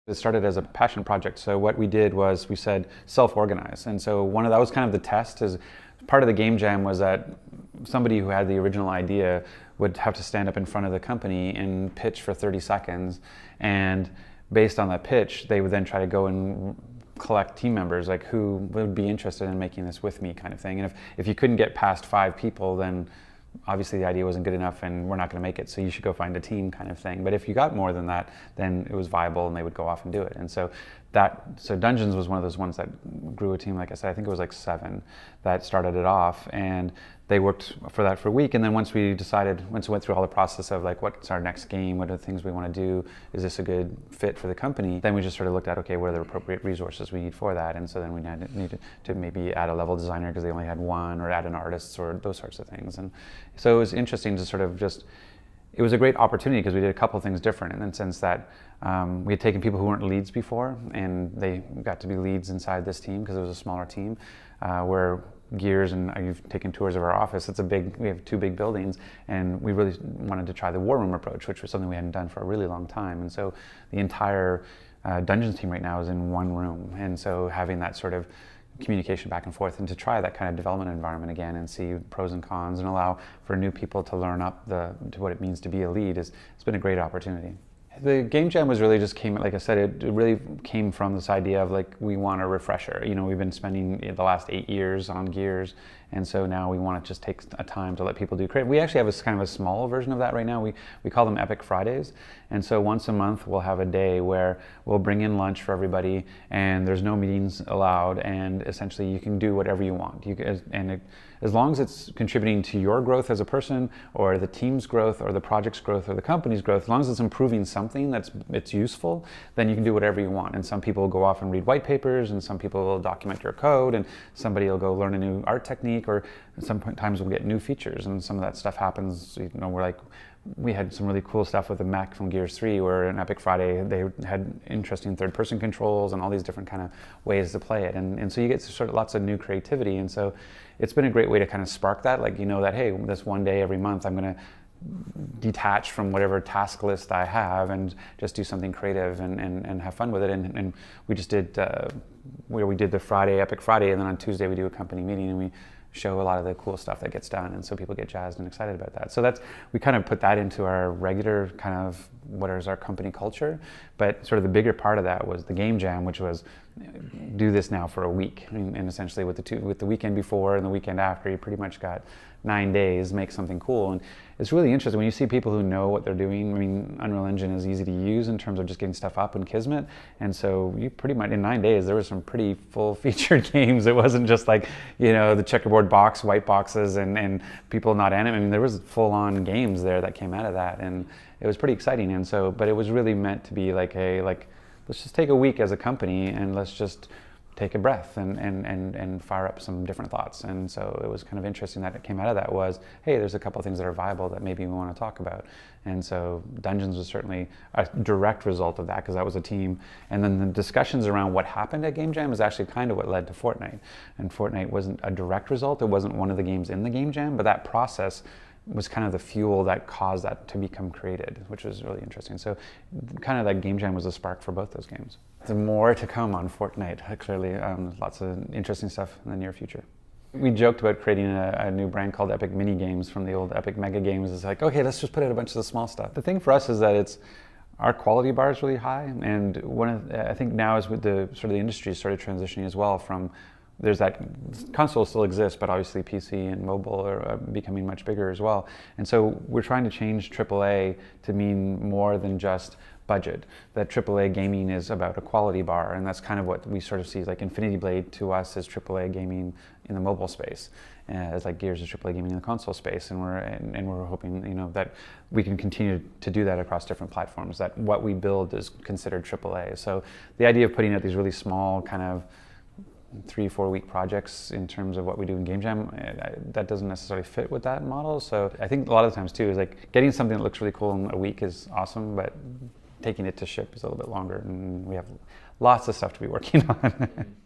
It started as a passion project. So what we did was we said self-organize. And so that was kind of the test. Is part of the game jam was that somebody who had the original idea would have to stand up in front of the company and pitch for 30 seconds. And based on that pitch, they would then try to go and collect team members, like who would be interested in making this with me kind of thing. And if you couldn't get past 5 people, then obviously the idea wasn't good enough and we're not going to make it, so you should go find a team kind of thing. But if you got more than that, then it was viable and they would go off and do it. And so Dungeons was one of those ones that grew a team. Like I said, I think it was like 7 that started it off, and they worked for that for a week. And then once we went through all the process of like, what's our next game? What are the things we want to do? Is this a good fit for the company? Then we just sort of looked at, okay, what are the appropriate resources we need for that? And so then we needed to maybe add a level designer because they only had one, or add an artist, or those sorts of things. And so it was interesting to sort of it was a great opportunity because we did a couple of things different in the sense that we had taken people who weren't leads before, and they got to be leads inside this team because it was a smaller team. Where Gears, and you've taken tours of our office, we have 2 big buildings, and we really wanted to try the war room approach, which was something we hadn't done for a really long time. And so the entire Dungeons team right now is in one room, and so having that sort of communication back and forth, and to try that kind of development environment again and see pros and cons and allow for new people to learn up to what it means to be a lead it's been a great opportunity. The game jam was really just came, like I said, it really came from this idea of like, we want a refresher. You know, we've been spending the last 8 years on Gears, and so now we want to just take a time to let people do creative. We actually have kind of a small version of that right now. We call them Epic Fridays, and so once a month we'll have a day where we'll bring in lunch for everybody, and there's no meetings allowed, and essentially you can do whatever you want. As long as it's contributing to your growth as a person, or the team's growth, or the project's growth, or the company's growth, as long as it's improving something it's useful, then you can do whatever you want. And some people will go off and read white papers, and some people will document your code, and somebody will go learn a new art technique, or sometimes we'll get new features, and some of that stuff happens. You know, we had some really cool stuff with the mech from Gears 3, where in Epic Friday they had interesting third-person controls and all these different kind of ways to play it, and so you get sort of lots of new creativity. And so it's been a great way to kind of spark that, like, you know, that hey, this one day every month I'm going to detach from whatever task list I have and just do something creative and have fun with it. And we just did where we did the Epic Friday, and then on Tuesday we do a company meeting and we show a lot of the cool stuff that gets done, and so people get jazzed and excited about that. So we kind of put that into our regular kind of what is our company culture. But sort of the bigger part of that was the game jam, which was do this now for a week, and essentially with the weekend before and the weekend after, you pretty much got 9 days, make something cool. And it's really interesting when you see people who know what they're doing. I mean, Unreal Engine is easy to use in terms of just getting stuff up in Kismet, and so you pretty much in 9 days there were some pretty full-featured games. It wasn't just like, you know, the checkerboard box, white boxes, and people not animating. I mean, there was full-on games there that came out of that, and it was pretty exciting. And so, but it was really meant to be like, hey, like, let's just take a week as a company and let's just take a breath and fire up some different thoughts. And so it was kind of interesting that it came out of that was, hey, there's a couple of things that are viable that maybe we want to talk about. And so Dungeons was certainly a direct result of that, because that was a team. And then the discussions around what happened at Game Jam is actually kind of what led to Fortnite. And Fortnite wasn't a direct result. It wasn't one of the games in the Game Jam, but that process was kind of the fuel that caused that to become created, which was really interesting. So kind of that Game Jam was a spark for both those games. There's more to come on Fortnite, clearly. Lots of interesting stuff in the near future. We joked about creating a new brand called Epic Mini Games from the old Epic Mega Games. It's like, okay, let's just put out a bunch of the small stuff. The thing for us is that our quality bar is really high, and I think now is with the sort of the industry started transitioning as well from, there's that console still exists, but obviously PC and mobile are becoming much bigger as well. And so we're trying to change AAA to mean more than just budget. That AAA gaming is about a quality bar, and that's kind of what we sort of see. Like Infinity Blade to us is AAA gaming in the mobile space, as like Gears is AAA gaming in the console space, and we're hoping, you know, that we can continue to do that across different platforms. That what we build is considered AAA. So the idea of putting out these really small kind of 3-4 week projects in terms of what we do in Game Jam, that doesn't necessarily fit with that model. So I think a lot of the times too is like getting something that looks really cool in a week is awesome, but taking it to ship is a little bit longer, and we have lots of stuff to be working on.